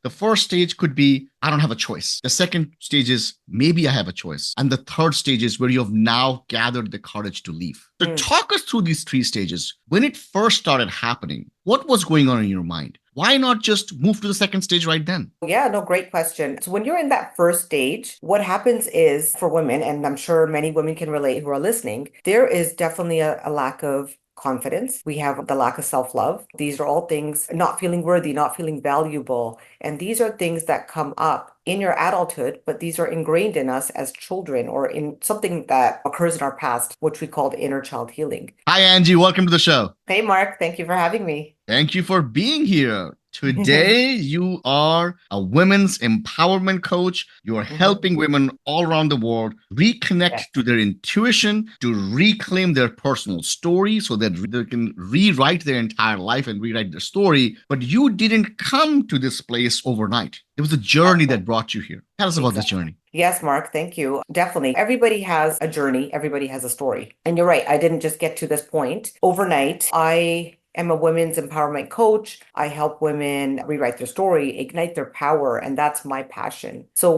The first stage could be, I don't have a choice. The second stage is, maybe I have a choice. And the third stage is where you have now gathered the courage to leave. So talk us through these three stages. When it first started happening, what was going on in your mind? Why not just move to the second stage right then? Yeah, no, great question. So when you're in that first stage, what happens is for women, and I'm sure many women can relate who are listening, there is definitely a lack of confidence. We have the lack of self-love. These are all things not feeling worthy, not feeling valuable. And these are things that come up in your adulthood, but these are ingrained in us as children or in something that occurs in our past, which we call inner child healing. Hi, Angie. Welcome to the show. Hey, Mark, thank you for having me. Thank you for being here. Today, you are a women's empowerment coach. You are Mhm. helping women all around the world reconnect Yes. to their intuition, to reclaim their personal story so that they can rewrite their entire life and rewrite their story. But you didn't come to this place overnight. It was a journey that Absolutely. brought you here. Tell us about this Exactly. journey. Yes, Mark, thank you. Definitely. Everybody has a journey, everybody has a story. And you're right, I didn't just get to this point overnight. I am a women's empowerment coach. I help women rewrite their story, ignite their power, and that's my passion. So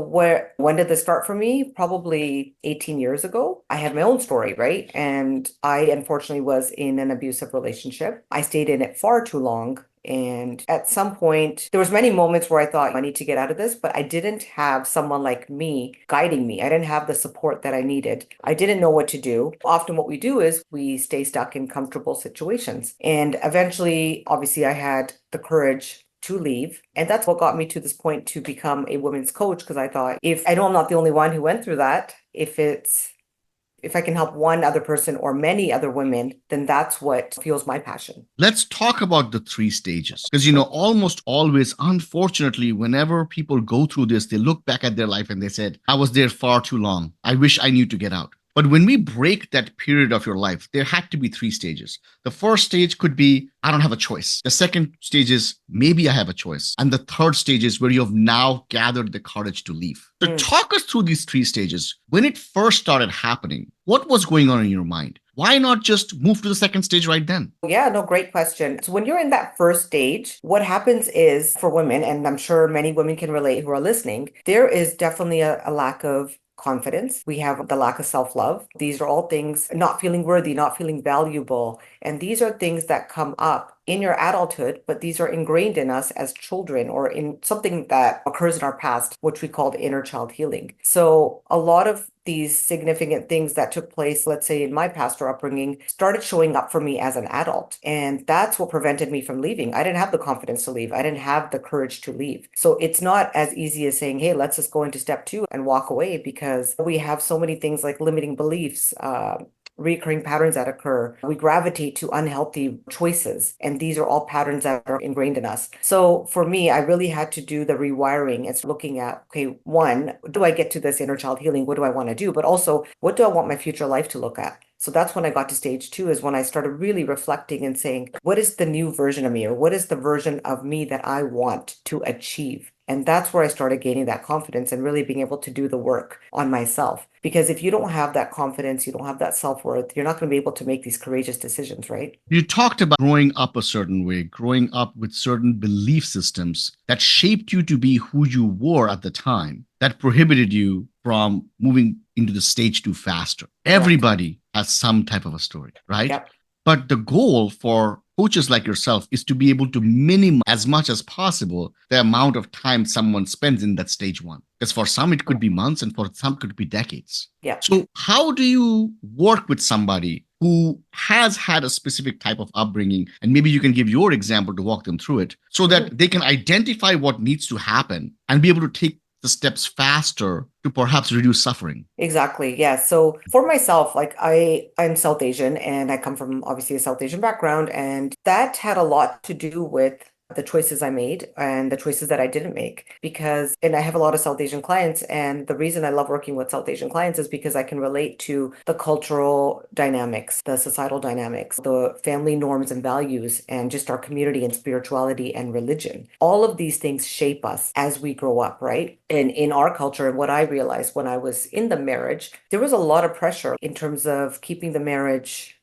when did this start for me? Probably 18 years ago. I had my own story, right? And I unfortunately was in an abusive relationship. I stayed in it far too long. And at some point, there was many moments where I thought I need to get out of this, but I didn't have someone like me guiding me. I didn't have the support that I needed. I didn't know what to do. Often what we do is we stay stuck in comfortable situations. And eventually, obviously, I had the courage to leave. And that's what got me to this point to become a women's coach, because I thought, if I know I'm not the only one who went through that, if I can help one other person or many other women, then that's what fuels my passion. Let's talk about the three stages. Because, almost always, unfortunately, whenever people go through this, they look back at their life and they said, I was there far too long. I wish I knew to get out. But when we break that period of your life, there had to be three stages. The first stage could be, I don't have a choice. The second stage is, maybe I have a choice. And the third stage is where you have now gathered the courage to leave. So Mm. talk us through these three stages. When it first started happening, what was going on in your mind? Why not just move to the second stage right then? Yeah, no, great question. So when you're in that first stage, what happens is for women, and I'm sure many women can relate who are listening, there is definitely a lack of confidence. We have the lack of self-love. These are all things not feeling worthy, not feeling valuable. And these are things that come up in your adulthood, but these are ingrained in us as children or in something that occurs in our past, which we called inner child healing. So a lot of these significant things that took place, let's say in my past or upbringing, started showing up for me as an adult. And that's what prevented me from leaving. I didn't have the confidence to leave. I didn't have the courage to leave. So it's not as easy as saying, hey, let's just go into step two and walk away, because we have so many things like limiting beliefs, recurring patterns that occur. We gravitate to unhealthy choices, and these are all patterns that are ingrained in us. So for me, I really had to do the rewiring. It's looking at, okay, one, do I get to this inner child healing? What do I want to do? But also, what do I want my future life to look at? So that's when I got to stage two, is when I started really reflecting and saying, what is the new version of me, or what is the version of me that I want to achieve? And that's where I started gaining that confidence and really being able to do the work on myself. Because if you don't have that confidence, you don't have that self-worth, you're not going to be able to make these courageous decisions, right? You talked about growing up a certain way, growing up with certain belief systems that shaped you to be who you were at the time, that prohibited you from moving into the stage too faster. Correct. Everybody has some type of a story, right? Yep. But the goal for coaches like yourself is to be able to minimize as much as possible the amount of time someone spends in that stage one. Because for some, it could be months, and for some, it could be decades. Yeah. So, how do you work with somebody who has had a specific type of upbringing? And maybe you can give your example to walk them through it so Mhm. that they can identify what needs to happen and be able to take the steps faster to perhaps reduce suffering. Exactly. Yeah. So for myself, like I'm South Asian and I come from obviously a South Asian background, and that had a lot to do with the choices I made and the choices that I didn't make. Because, and I have a lot of South Asian clients, and the reason I love working with South Asian clients is because I can relate to the cultural dynamics, the societal dynamics, the family norms and values, and just our community and spirituality and religion. All of these things shape us as we grow up, right? And in our culture, and what I realized when I was in the marriage, there was a lot of pressure in terms of keeping the marriage,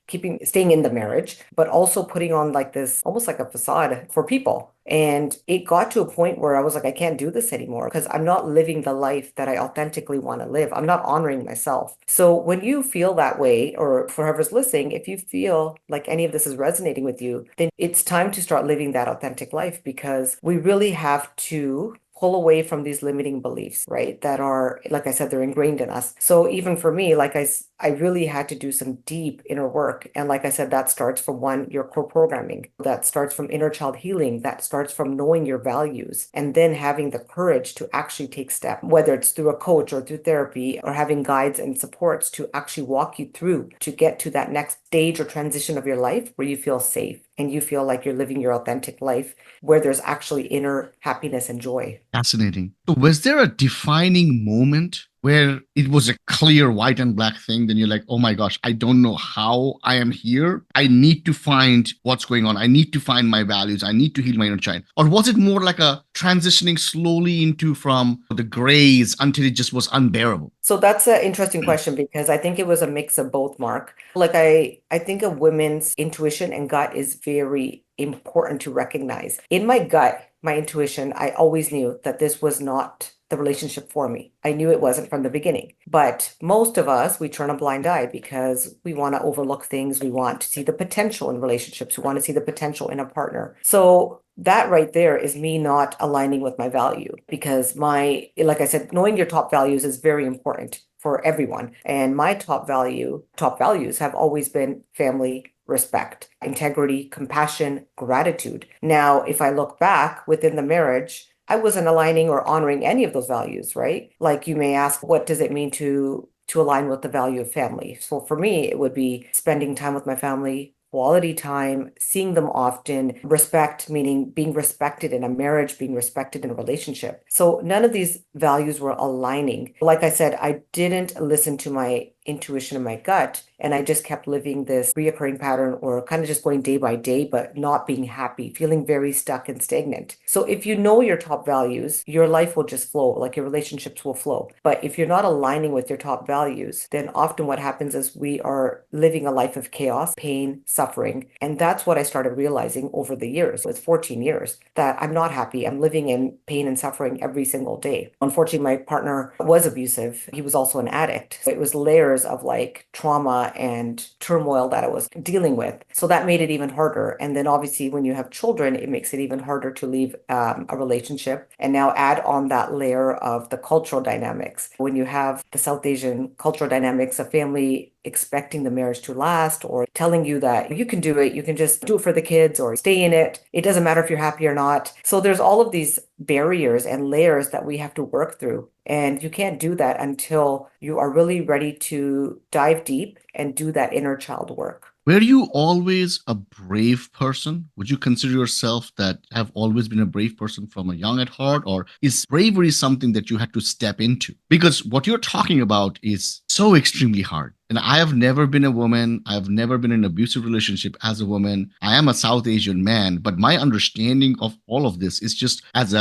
staying in the marriage, but also putting on like this almost like a facade for people. And it got to a point where I was like, I can't do this anymore because I'm not living the life that I authentically want to live. I'm not honoring myself. So when you feel that way, or for whoever's listening, if you feel like any of this is resonating with you, then it's time to start living that authentic life because we really have to pull away from these limiting beliefs, right? That are, like I said, they're ingrained in us. So even for me, I really had to do some deep inner work. And like I said, that starts from one, your core programming, that starts from inner child healing, that starts from knowing your values, and then having the courage to actually take steps, whether it's through a coach or through therapy or having guides and supports to actually walk you through to get to that next stage or transition of your life where you feel safe and you feel like you're living your authentic life where there's actually inner happiness and joy. Fascinating. So, was there a defining moment where it was a clear white and black thing? Then you're like, oh my gosh, I don't know how I am here. I need to find what's going on. I need to find my values. I need to heal my inner child. Or was it more like a transitioning slowly into from the grays until it just was unbearable? So that's an interesting question because I think it was a mix of both, Mark. I think a woman's intuition and gut is very important to recognize. In my gut, my intuition, I always knew that this was not the relationship for me. I knew it wasn't from the beginning. But most of us, we turn a blind eye because we want to overlook things. We want to see the potential in relationships. We want to see the potential in a partner. So that right there is me not aligning with my value because like I said, knowing your top values is very important for everyone. And my top values have always been family, respect, integrity, compassion, gratitude. Now, if I look back within the marriage, I wasn't aligning or honoring any of those values, right? Like you may ask, what does it mean to align with the value of family? So for me, it would be spending time with my family, quality time, seeing them often, respect, meaning being respected in a marriage, being respected in a relationship. So none of these values were aligning. Like I said, I didn't listen to my intuition and my gut. And I just kept living this reoccurring pattern or kind of just going day by day, but not being happy, feeling very stuck and stagnant. So if you know your top values, your life will just flow, like your relationships will flow. But if you're not aligning with your top values, then often what happens is we are living a life of chaos, pain, suffering. And that's what I started realizing over the years, with 14 years, that I'm not happy. I'm living in pain and suffering every single day. Unfortunately, my partner was abusive. He was also an addict. So it was layers of like trauma and turmoil that I was dealing with. So that made it even harder. And then obviously, when you have children, it makes it even harder to leave a relationship. And now add on that layer of the cultural dynamics. When you have the South Asian cultural dynamics, a family expecting the marriage to last or telling you that you can do it, you can just do it for the kids or stay in it. It doesn't matter if you're happy or not. So there's all of these barriers and layers that we have to work through. And you can't do that until you are really ready to dive deep and do that inner child work. Were you always a brave person? Would you consider yourself that have always been a brave person from a young at heart, or is bravery something that you had to step into? Because what you're talking about is so extremely hard. And I have never been a woman. I've never been in an abusive relationship as a woman. I am a South Asian man, but my understanding of all of this is just as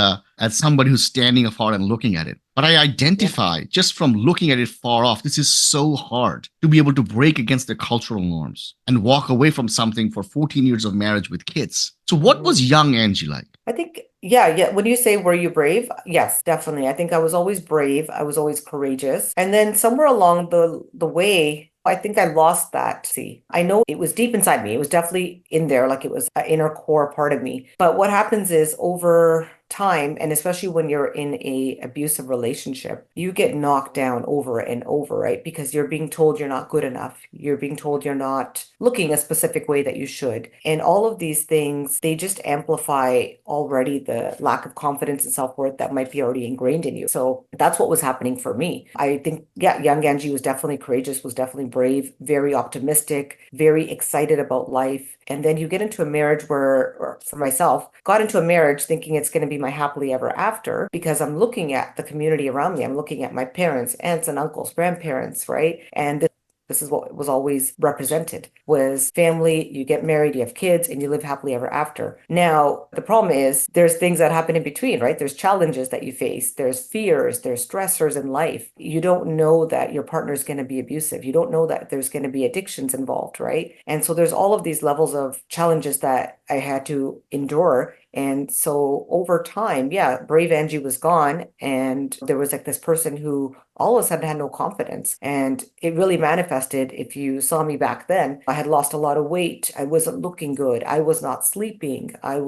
somebody who's standing afar and looking at it. But I Yeah. identify just from looking at it far off, this is so hard to be able to break against the cultural norms and walk away from something for 14 years of marriage with kids. So what Mhm. was young Angie like? I think, yeah, yeah. When you say, were you brave? Yes, definitely. I think I was always brave. I was always courageous. And then somewhere along the way, I think I lost that. See, I know it was deep inside me. It was definitely in there, like it was an inner core part of me. But what happens is over time, and especially when you're in a abusive relationship, you get knocked down over and over, right? Because you're being told you're not good enough. You're being told you're not looking a specific way that you should. And all of these things, they just amplify already the lack of confidence and self-worth that might be already ingrained in you. So that's what was happening for me. I think, yeah, young Angie was definitely courageous, was definitely brave, very optimistic, very excited about life. And then you get into a marriage where, or for myself, got into a marriage thinking it's going to be my happily ever after because I'm looking at the community around me. I'm looking at my parents, aunts and uncles, grandparents, right? And this is what was always represented was family, you get married, you have kids, and you live happily ever after. Now, the problem is there's things that happen in between, right? There's challenges that you face, there's fears, there's stressors in life. You don't know that your partner is going to be abusive. You don't know that there's going to be addictions involved, right? And so there's all of these levels of challenges that I had to endure And so over time, yeah, brave Angie was gone. And there was like this person who all of a sudden had no confidence. And it really manifested. If you saw me back then, I had lost a lot of weight. I wasn't looking good. I was not sleeping. It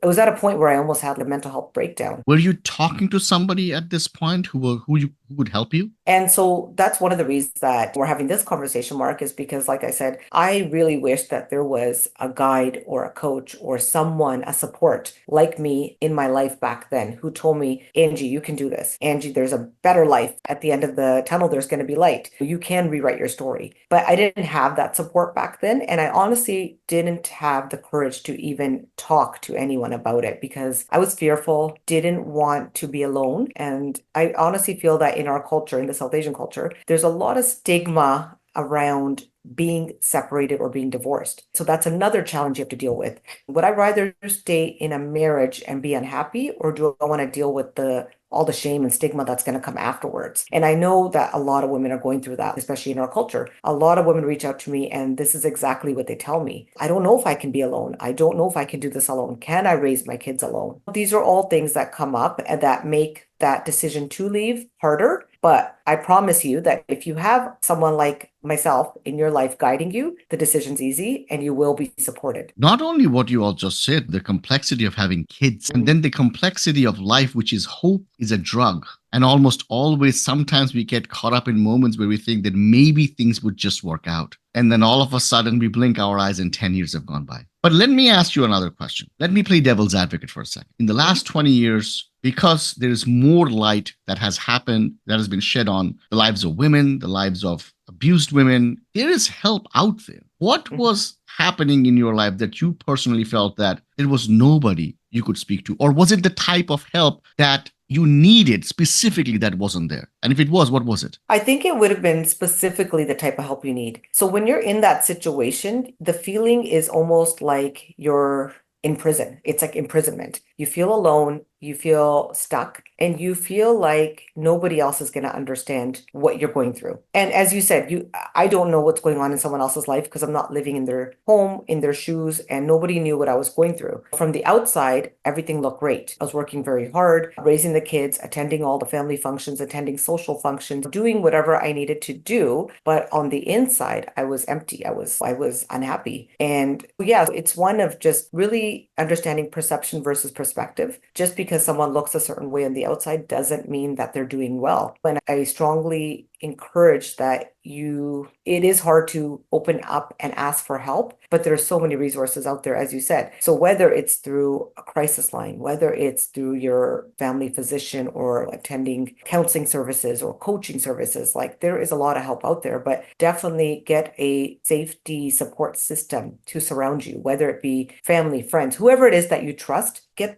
was at a point where I almost had a mental health breakdown. Were you talking to somebody at this point who would help you? And so that's one of the reasons that we're having this conversation, Mark, is because, like I said, I really wish that there was a guide or a coach or someone, a support like me in my life back then who told me, Angie, you can do this. Angie, there's a better life. At the end of the tunnel, there's going to be light. You can rewrite your story. But I didn't have that support back then. And I honestly didn't have the courage to even talk to anyone about it because I was fearful, didn't want to be alone. And I honestly feel that in our culture, in the South Asian culture, there's a lot of stigma around being separated or being divorced. So that's another challenge you have to deal with. Would I rather stay in a marriage and be unhappy, or do I want to deal with the all the shame and stigma that's going to come afterwards? And I know that a lot of women are going through that, especially in our culture. A lot of women reach out to me, and this is exactly what they tell me. I don't know if I can be alone. I don't know if I can do this alone. Can I raise my kids alone? These are all things that come up and that make that decision to leave harder. But I promise you that if you have someone like myself in your life guiding you, the decision's easy and you will be supported. Not only what you all just said, the complexity of having kids, and then the complexity of life, which is hope is a drug. And almost always, sometimes we get caught up in moments where we think that maybe things would just work out. And then all of a sudden, we blink our eyes and 10 years have gone by. But let me ask you another question. Let me play devil's advocate for a second. In the last 20 years, because there is more light that has happened, that has been shed on the lives of women, the lives of abused women, there is help out there. What was happening in your life that you personally felt that there was nobody you could speak to? Or was it the type of help that you needed specifically that wasn't there? And if it was, what was it? I think it would have been specifically the type of help you need. So when you're in that situation, the feeling is almost like you're in prison. It's like imprisonment. You feel alone, you feel stuck, and you feel like nobody else is going to understand what you're going through. And as you said, I don't know what's going on in someone else's life because I'm not living in their home, in their shoes, and nobody knew what I was going through. From the outside, everything looked great. I was working very hard, raising the kids, attending all the family functions, attending social functions, doing whatever I needed to do. But on the inside, I was empty. I was unhappy. And yeah, it's one of just really understanding perception versus perspective. Just because someone looks a certain way on the outside doesn't mean that they're doing well. And I strongly encourage that it is hard to open up and ask for help, but there are so many resources out there, as you said. So whether it's through a crisis line, whether it's through your family physician or attending counseling services or coaching services, like there is a lot of help out there, but definitely get a safety support system to surround you, whether it be family, friends, whoever it is that you trust. Get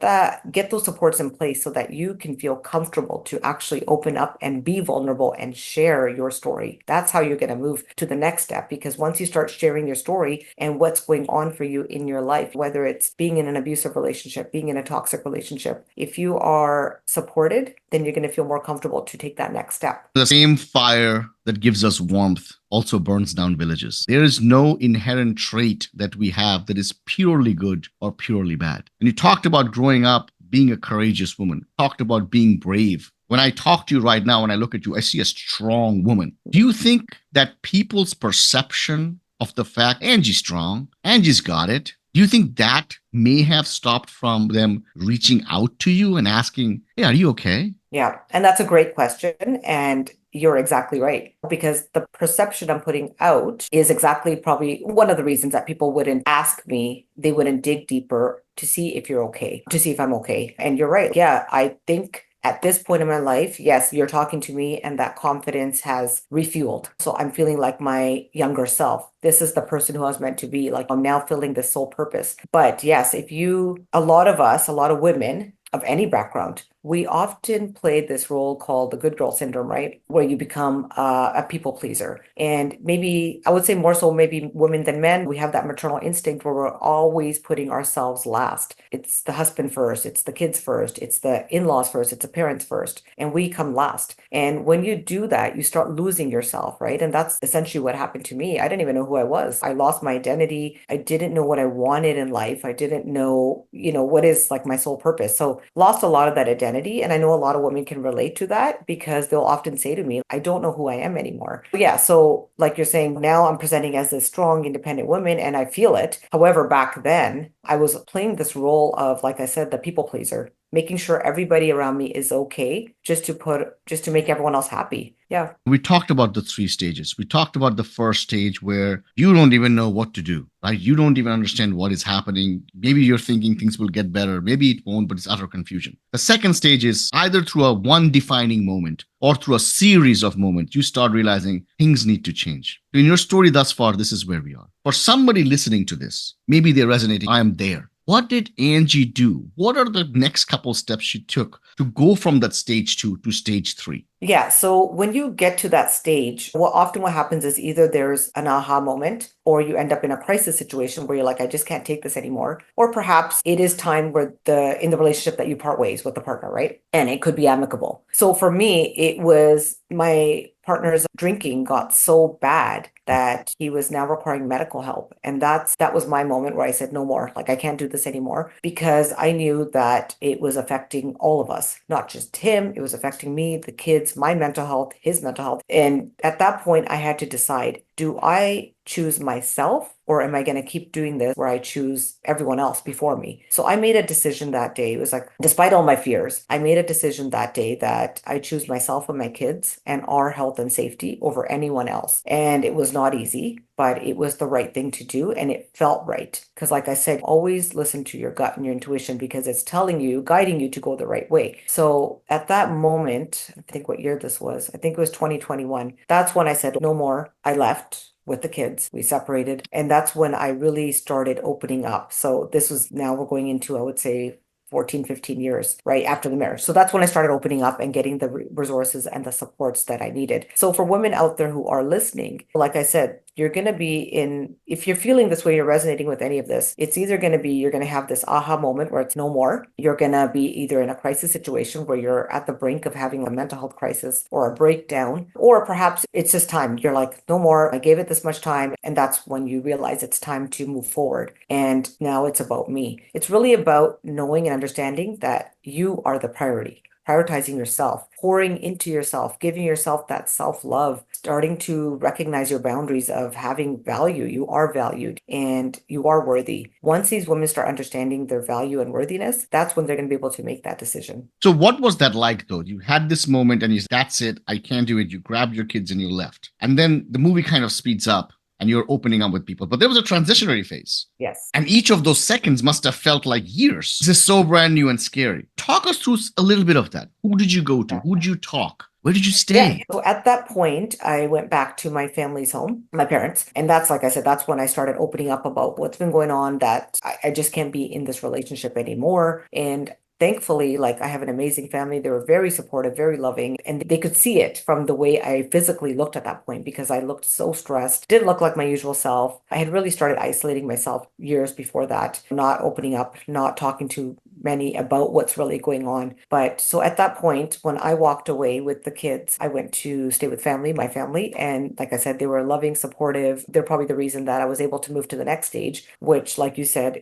those supports in place so that you can feel comfortable to actually open up and be vulnerable and share your story. That's how you're going to move to the next step, because once you start sharing your story and what's going on for you in your life, whether it's being in an abusive relationship, being in a toxic relationship, if you are supported, then you're going to feel more comfortable to take that next step. The same fire that gives us warmth also burns down villages. There is no inherent trait that we have that is purely good or purely bad. And you talked about growing up being a courageous woman, talked about being brave. When I talk to you right now, when I look at you, I see a strong woman. Do you think that people's perception of the fact Angie's strong, Angie's got it, do you think that may have stopped from them reaching out to you and asking, hey, are you okay? Yeah, and that's a great question. And you're exactly right, because the perception I'm putting out is exactly probably one of the reasons that people wouldn't ask me, they wouldn't dig deeper to see if you're okay, to see if I'm okay. And you're right. Yeah, I think at this point in my life, yes, you're talking to me and that confidence has refueled. So I'm feeling like my younger self. This is the person who I was meant to be. Like I'm now feeling this soul purpose. But yes, a lot of us, a lot of women of any background we often play this role called the good girl syndrome, right? Where you become a people pleaser. And maybe I would say more so maybe women than men, we have that maternal instinct where we're always putting ourselves last. It's the husband first, it's the kids first, it's the in-laws first, it's the parents first, and we come last. And when you do that, you start losing yourself, right? And that's essentially what happened to me. I didn't even know who I was. I lost my identity. I didn't know what I wanted in life. I didn't know, what is like my sole purpose. So lost a lot of that identity. And I know a lot of women can relate to that because they'll often say to me, I don't know who I am anymore. Yeah. So like you're saying, now I'm presenting as a strong, independent woman and I feel it. However, back then I was playing this role of, like I said, the people pleaser, making sure everybody around me is okay, just to make everyone else happy. Yeah. We talked about the three stages. We talked about the first stage where you don't even know what to do, right? You don't even understand what is happening. Maybe you're thinking things will get better. Maybe it won't, but it's utter confusion. The second stage is either through a one defining moment or through a series of moments, you start realizing things need to change. In your story thus far, this is where we are. For somebody listening to this, maybe they're resonating. I am there. What did Angie do? What are the next couple steps she took to go from that stage 2 to stage 3? Yeah, so when you get to that stage, what happens is either there's an aha moment or you end up in a crisis situation where you're like, I just can't take this anymore. Or perhaps it is time where in the relationship that you part ways with the partner, right? And it could be amicable. So for me, it was my partner's drinking got so bad that he was now requiring medical help. And that was my moment where I said, no more. Like I can't do this anymore because I knew that it was affecting all of us, not just him. It was affecting me, the kids, my mental health, his mental health. And at that point, I had to decide, do I choose myself or am I going to keep doing this where I choose everyone else before me? So I made a decision that day. It was like, despite all my fears, I made a decision that day that I choose myself and my kids and our health and safety over anyone else. And it was not easy, but it was the right thing to do. And it felt right. Because like I said, always listen to your gut and your intuition because it's telling you, guiding you to go the right way. So at that moment, I think what year this was, I think it was 2021. That's when I said, no more. I left with the kids. We separated. And that's when I really started opening up. So this was now we're going into, I would say, 14, 15 years, right after the marriage. So that's when I started opening up and getting the resources and the supports that I needed. So for women out there who are listening, like I said, you're going to be if you're feeling this way, you're resonating with any of this, it's either going to be, you're going to have this aha moment where it's no more. You're going to be either in a crisis situation where you're at the brink of having a mental health crisis or a breakdown, or perhaps it's just time. You're like, no more. I gave it this much time. And that's when you realize it's time to move forward. And now it's about me. It's really about knowing and understanding that you are the priority, prioritizing yourself, pouring into yourself, giving yourself that self-love, starting to recognize your boundaries of having value. You are valued and you are worthy. Once these women start understanding their value and worthiness, that's when they're going to be able to make that decision. So, what was that like though? You had this moment and you said, that's it, I can't do it. You grabbed your kids and you left. And then the movie kind of speeds up and you're opening up with people. But there was a transitionary phase. Yes. And each of those seconds must have felt like years. This is so brand new and scary. Talk us through a little bit of that. Who did you go to? Who did you talk? Where did you Yeah. stay? So at that point, I went back to my family's home, my parents. And that's, like I said, that's when I started opening up about what's been going on, that I just can't be in this relationship anymore. And thankfully, like I have an amazing family. They were very supportive, very loving, and they could see it from the way I physically looked at that point because I looked so stressed, didn't look like my usual self. I had really started isolating myself years before that, not opening up, not talking to many about what's really going on. But so at that point, when I walked away with the kids, I went to stay with family, my family. And like I said, they were loving, supportive. They're probably the reason that I was able to move to the next stage, which, like you said,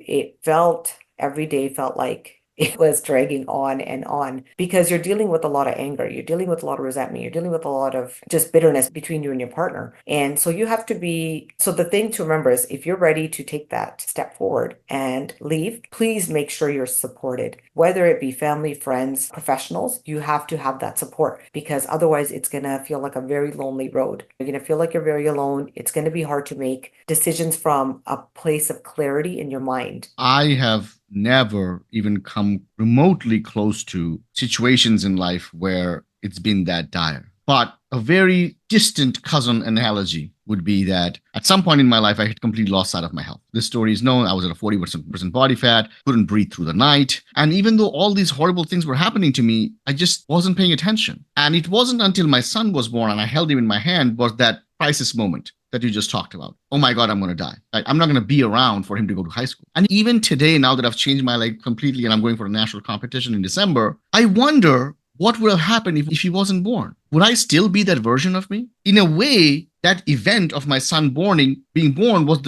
every day felt like it was dragging on because you're dealing with a lot of anger, you're dealing with a lot of resentment, you're dealing with a lot of just bitterness between you and your partner. And so you have to so the thing to remember is if you're ready to take that step forward and leave, please make sure you're supported, whether it be family, friends, professionals. You have to have that support because otherwise it's going to feel like a very lonely road. You're going to feel like you're very alone. It's going to be hard to make decisions from a place of clarity in your mind. I have never even come remotely close to situations in life where it's been that dire. But a very distant cousin analogy would be that at some point in my life, I had completely lost sight of my health. This story is known. I was at a 40% body fat, couldn't breathe through the night. And even though all these horrible things were happening to me, I just wasn't paying attention. And it wasn't until my son was born and I held him in my hand was that crisis moment that you just talked about. Oh my God, I'm going to die. I'm not going to be around for him to go to high school. And even today, now that I've changed my life completely and I'm going for a national competition in December, I wonder what would have happened if he wasn't born? Would I still be that version of me? In a way, that event of my son being born was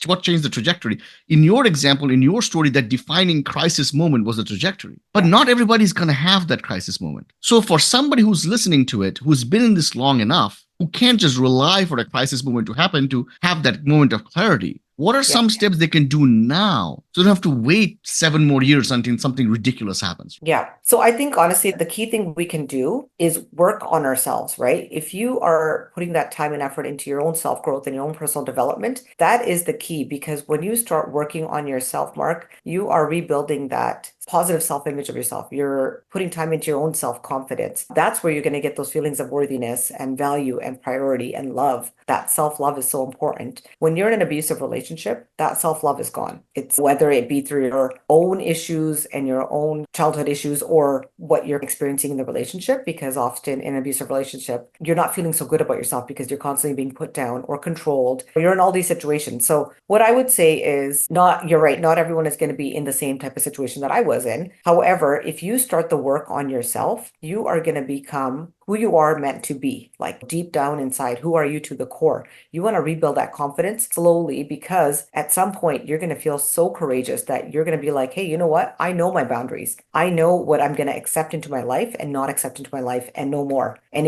what changed the trajectory. In your example, in your story, that defining crisis moment was the trajectory. But not everybody's going to have that crisis moment. So for somebody who's listening to it, who's been in this long enough, who can't just rely for a crisis moment to happen to have that moment of clarity, what are some steps they can do now so they don't have to wait 7 more years until something ridiculous happens? Yeah. So I think honestly, the key thing we can do is work on ourselves, right? If you are putting that time and effort into your own self growth and your own personal development, that is the key, because when you start working on yourself, Mark, you are rebuilding that positive self-image of yourself. You're putting time into your own self-confidence. That's where you're going to get those feelings of worthiness and value and priority and love. That self-love is so important. When you're in an abusive relationship, that self-love is gone. It's whether it be through your own issues and your own childhood issues or what you're experiencing in the relationship, because often in an abusive relationship, you're not feeling so good about yourself because you're constantly being put down or controlled. You're in all these situations. So what I would say is you're right, not everyone is going to be in the same type of situation that I was in. However, if you start the work on yourself, you are going to become who you are meant to be, like deep down inside. Who are you to the core? You want to rebuild that confidence slowly, because at some point you're going to feel so courageous that you're going to be like, hey, you know what? I know my boundaries. I know what I'm going to accept into my life and not accept into my life, and no more. And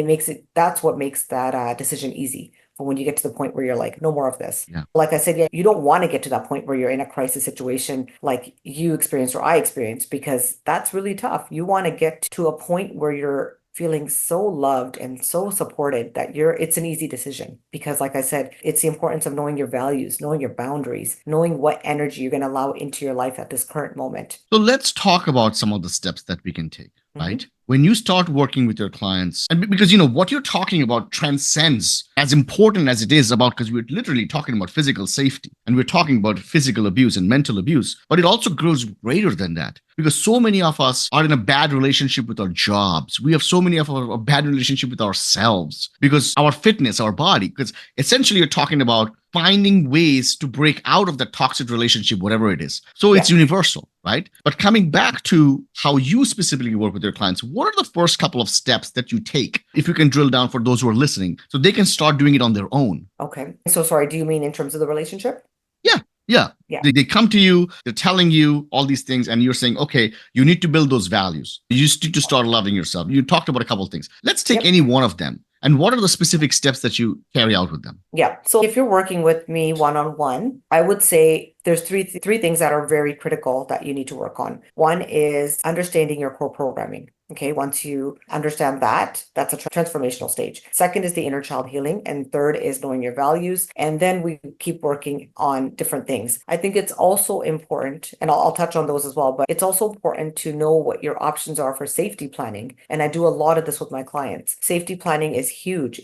that's what makes that decision easy. But when you get to the point where you're like, no more of this. Yeah. Like I said, yeah, you don't want to get to that point where you're in a crisis situation like you experienced or I experienced, because that's really tough. You want to get to a point where you're feeling so loved and so supported that it's an easy decision, because like I said, it's the importance of knowing your values, knowing your boundaries, knowing what energy you're going to allow into your life at this current moment. So let's talk about some of the steps that we can take, right? When you start working with your clients, and because what you're talking about transcends, as important as it is about, because we're literally talking about physical safety and we're talking about physical abuse and mental abuse, but it also grows greater than that, because so many of us are in a bad relationship with our jobs. We have so many of a bad relationship with ourselves because our fitness, our body, because essentially you're talking about finding ways to break out of the toxic relationship, whatever it is. So it's universal, right? But coming back to how you specifically work with your clients, what are the first couple of steps that you take, if you can drill down for those who are listening, so they can start doing it on their own? Okay. So sorry, do you mean in terms of the relationship? Yeah. Yeah. They come to you, they're telling you all these things, and you're saying, okay, you need to build those values. You just need to start loving yourself. You talked about a couple of things. Let's take any one of them. And what are the specific steps that you carry out with them? Yeah. So if you're working with me one-on-one, I would say there's three things that are very critical that you need to work on. One is understanding your core programming. Okay, once you understand that, that's a transformational stage. Second is the inner child healing. And third is knowing your values. And then we keep working on different things. I think it's also important, and I'll touch on those as well, but it's also important to know what your options are for safety planning. And I do a lot of this with my clients. Safety planning is huge.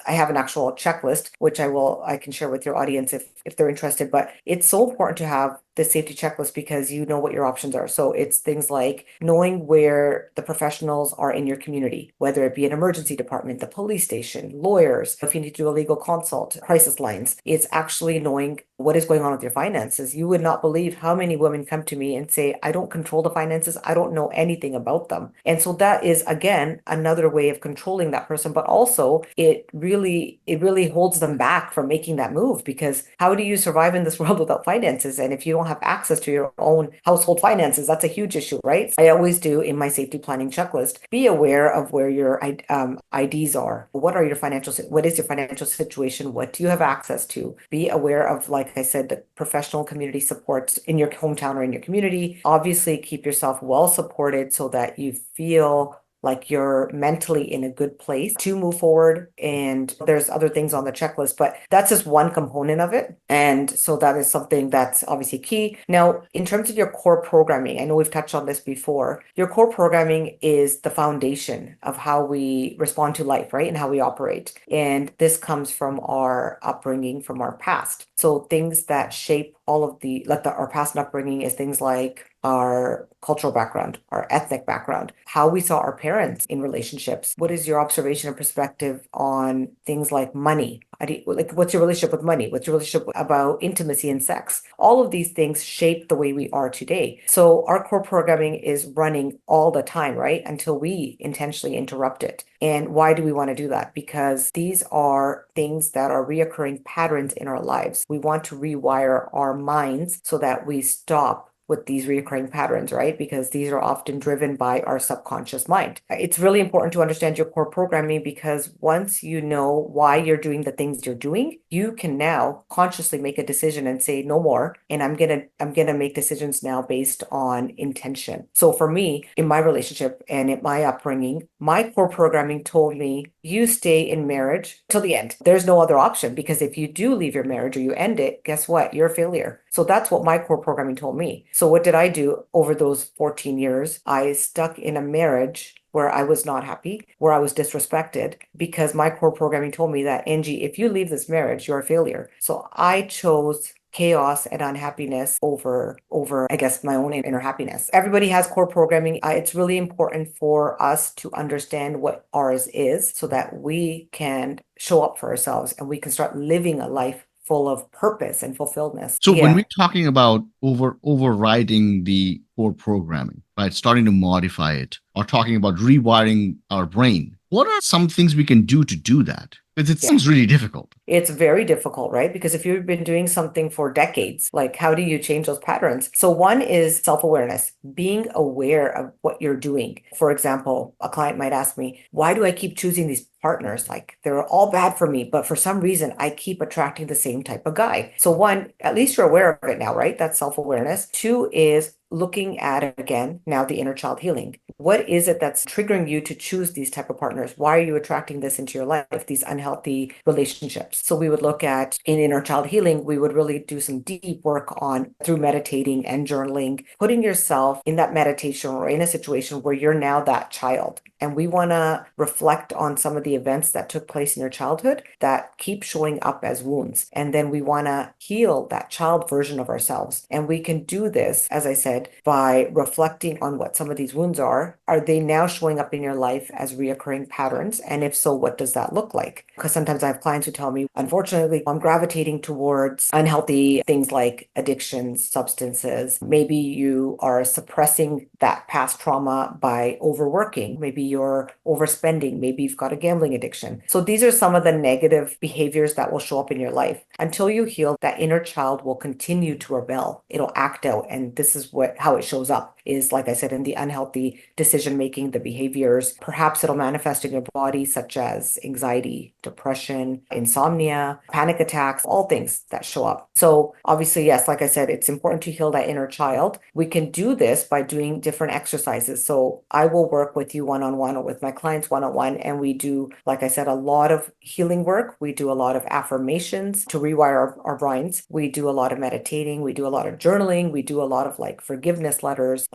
I have an actual checklist, which I can share with your audience if they're interested, but it's so important to have the safety checklist because you know what your options are. So it's things like knowing where the professionals are in your community, whether it be an emergency department, the police station, lawyers, if you need to do a legal consult, crisis lines. It's actually knowing what is going on with your finances. You would not believe how many women come to me and say, I don't control the finances. I don't know anything about them. And so that is, again, another way of controlling that person, but also it really holds them back from making that move, because how do you survive in this world without finances? And if you don't have access to your own household finances, that's a huge issue, right? I always do in my safety planning checklist, be aware of where your IDs are. What is your financial situation? What do you have access to? Be aware of, like I said, the professional community supports in your hometown or in your community. Obviously, keep yourself well supported so that you feel like you're mentally in a good place to move forward. And there's other things on the checklist, but that's just one component of it. And so that is something that's obviously key. Now, in terms of your core programming, I know we've touched on this before. Your core programming is the foundation of how we respond to life, right? And how we operate. And this comes from our upbringing, from our past. So things that shape all of our past upbringing is things like our cultural background, our ethnic background, how we saw our parents in relationships. What is your observation and perspective on things like money? Like, what's your relationship with money? What's your relationship about intimacy and sex? All of these things shape the way we are today. So our core programming is running all the time, right? Until we intentionally interrupt it. And why do we want to do that? Because these are things that are reoccurring patterns in our lives. We want to rewire our minds so that we stop with these recurring patterns, right? Because these are often driven by our subconscious mind. It's really important to understand your core programming because once you know why you're doing the things you're doing, you can now consciously make a decision and say no more. And I'm gonna make decisions now based on intention. So for me, in my relationship and in my upbringing, my core programming told me you stay in marriage till the end. There's no other option because if you do leave your marriage or you end it, guess what? You're a failure. So that's what my core programming told me. So what did I do over those 14 years? I stuck in a marriage where I was not happy, where I was disrespected because my core programming told me that, Angie, if you leave this marriage, you're a failure. So I chose chaos and unhappiness over I guess my own inner happiness. Everybody has core programming. It's really important for us to understand what ours is so that we can show up for ourselves and we can start living a life full of purpose and fulfilledness. So when Yeah. we're talking about overriding the core programming, right, starting to modify it, or talking about rewiring our brain, what are some things we can do that? Because it Yeah. seems really difficult. It's very difficult, right? Because if you've been doing something for decades, like how do you change those patterns? So one is self-awareness, being aware of what you're doing. For example, a client might ask me, why do I keep choosing these partners? Like they're all bad for me, but for some reason I keep attracting the same type of guy. So one, at least you're aware of it now, right? That's self-awareness. Two is looking at again now the inner child healing. What is it that's triggering you to choose these type of partners? Why are you attracting this into your life, these unhealthy relationships? So we would look at in inner child healing, we would really do some deep work on through meditating and journaling, putting yourself in that meditation or in a situation where you're now that child. And we want to reflect on some of the events that took place in your childhood that keep showing up as wounds. And then we want to heal that child version of ourselves. And we can do this, as I said, by reflecting on what some of these wounds are. Are they now showing up in your life as reoccurring patterns? And if so, what does that look like? Because sometimes I have clients who tell me, unfortunately, I'm gravitating towards unhealthy things like addictions, substances. Maybe you are suppressing that past trauma by overworking. Maybe you're overspending. Maybe you've got a gambling addiction. So these are some of the negative behaviors that will show up in your life. Until you heal, that inner child will continue to rebel. It'll act out. And this is how it shows up is, like I said, in the unhealthy decision making, the behaviors. Perhaps it'll manifest in your body, such as anxiety, depression, insomnia, panic attacks, all things that show up. So obviously, yes, like I said, it's important to heal that inner child. We can do this by doing different exercises. So I will work with you one-on-one or with my clients one-on-one, and we do, like I said, a lot of healing work. We do a lot of affirmations to rewire our brains. We do a lot of meditating. We do a lot of journaling. We do a lot of like forgiveness letters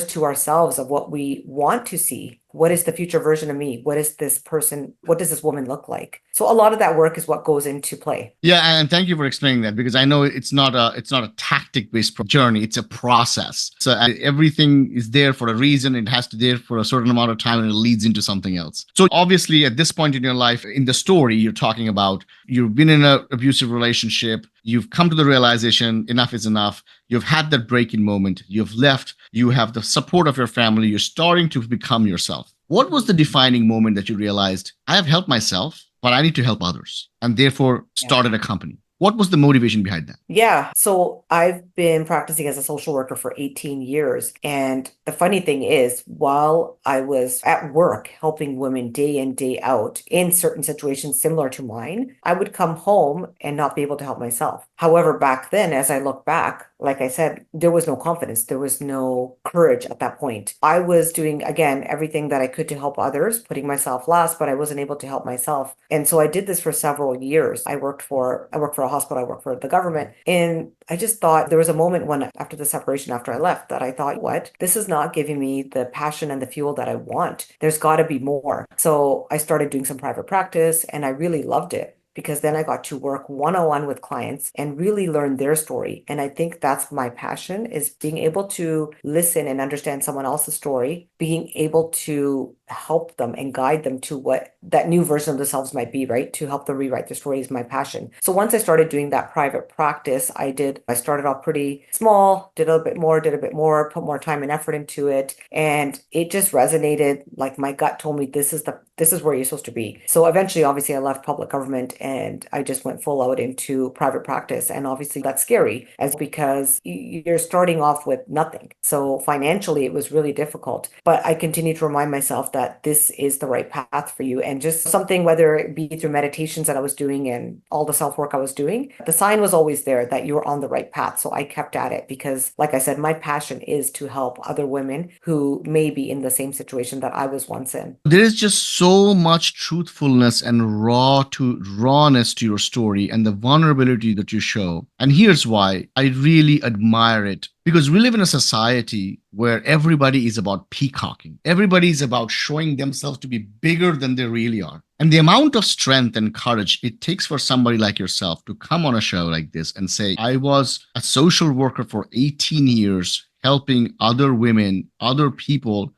to ourselves of what we want to see. What is the future version of me? What is this person? What does this woman look like? So a lot of that work is what goes into play. Yeah, and thank you for explaining that because I know it's not a tactic based journey. It's a process. So everything is there for a reason. It has to there for a certain amount of time, and it leads into something else. So obviously, at this point in your life, in the story you're talking about, you've been in an abusive relationship. You've come to the realization enough is enough. You've had that break-in moment. You've left. You have the support of your family. You're starting to become yourself. What was the defining moment that you realized I have helped myself, but I need to help others, and therefore Yeah. started a company? What was the motivation behind that? Yeah, so I've been practicing as a social worker for 18 years. And the funny thing is, while I was at work helping women day in, day out in certain situations similar to mine, I would come home and not be able to help myself. However, back then, as I look back, like I said, there was no confidence, there was no courage at that point. I was doing, again, everything that I could to help others, putting myself last, but I wasn't able to help myself. And so I did this for several years. I worked for a hospital, I worked for the government. And I just thought there was a moment when after the separation, after I left, that I thought, what? This is not giving me the passion and the fuel that I want. There's got to be more. So I started doing some private practice and I really loved it, because then I got to work one-on-one with clients and really learn their story. And I think that's my passion, is being able to listen and understand someone else's story, being able to help them and guide them to what that new version of themselves might be, right? To help them rewrite their story is my passion. So once I started doing that private practice, I started off pretty small, did a bit more, put more time and effort into it. And it just resonated. Like my gut told me, this is where you're supposed to be. So eventually, obviously, I left public government and I just went full out into private practice. And obviously that's scary, as because you're starting off with nothing. So financially, it was really difficult. But I continue to remind myself that this is the right path for you. And just something, whether it be through meditations that I was doing and all the self-work I was doing, the sign was always there that you were on the right path. So I kept at it because, like I said, my passion is to help other women who may be in the same situation that I was once in. There is just so much truthfulness and rawness to your story and the vulnerability that you show. And here's why I really admire it. Because we live in a society where everybody is about peacocking. Everybody is about showing themselves to be bigger than they really are. And the amount of strength and courage it takes for somebody like yourself to come on a show like this and say, I was a social worker for 18 years, helping other women, other people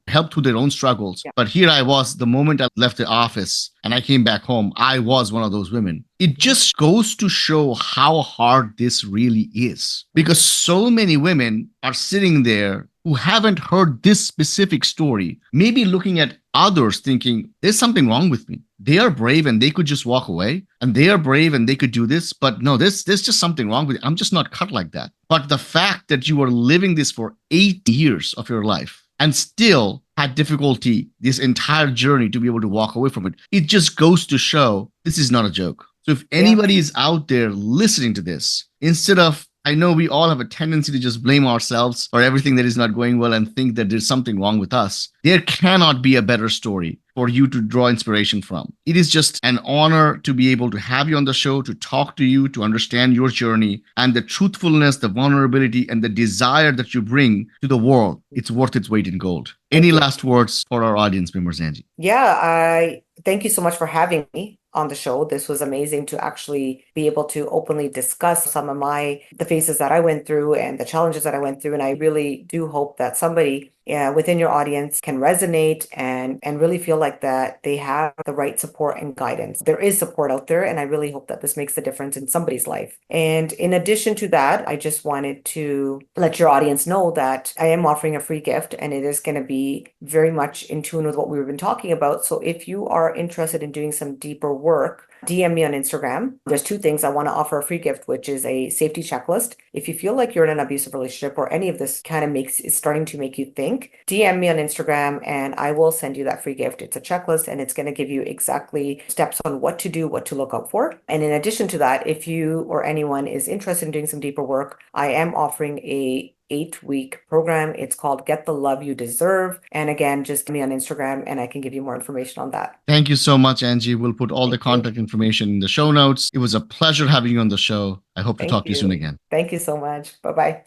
help through their own struggles. Yeah. But here I was, the moment I left the office and I came back home, I was one of those women. It just goes to show how hard this really is, because so many women are sitting there who haven't heard this specific story, maybe looking at others thinking, there's something wrong with me. They are brave and they could just walk away, and they are brave and they could do this. But no, there's just something wrong with it. I'm just not cut like that. But the fact that you are living this for 8 years of your life and still had difficulty this entire journey to be able to walk away from it, it just goes to show this is not a joke. So if anybody is out there listening to this, instead of, I know we all have a tendency to just blame ourselves for everything that is not going well and think that there's something wrong with us, there cannot be a better story for you to draw inspiration from. It is just an honor to be able to have you on the show, to talk to you, to understand your journey and the truthfulness, the vulnerability, and the desire that you bring to the world. It's worth its weight in gold. Any last words for our audience members, Angie? Yeah, I thank you so much for having me on the show. This was amazing to actually be able to openly discuss some of the phases that I went through and the challenges that I went through. And I really do hope that somebody within your audience can resonate and really feel like that they have the right support and guidance. There is support out there, and I really hope that this makes a difference in somebody's life. And in addition to that, I just wanted to let your audience know that I am offering a free gift, and it is going to be very much in tune with what we've been talking about. So if you are interested in doing some deeper work, DM me on Instagram. There's two things. I want to offer a free gift, which is a safety checklist. If you feel like you're in an abusive relationship or any of this kind of is starting to make you think, DM me on Instagram and I will send you that free gift. It's a checklist and it's going to give you exactly steps on what to do, what to look out for. And in addition to that, if you or anyone is interested in doing some deeper work, I am offering a 8-week program. It's called Get the Love You Deserve. And again, just me on Instagram and I can give you more information on that. Thank you so much, Angie. We'll put all the contact information in the show notes. It was a pleasure having you on the show. I hope to talk to you soon again. Thank you so much. Bye-bye.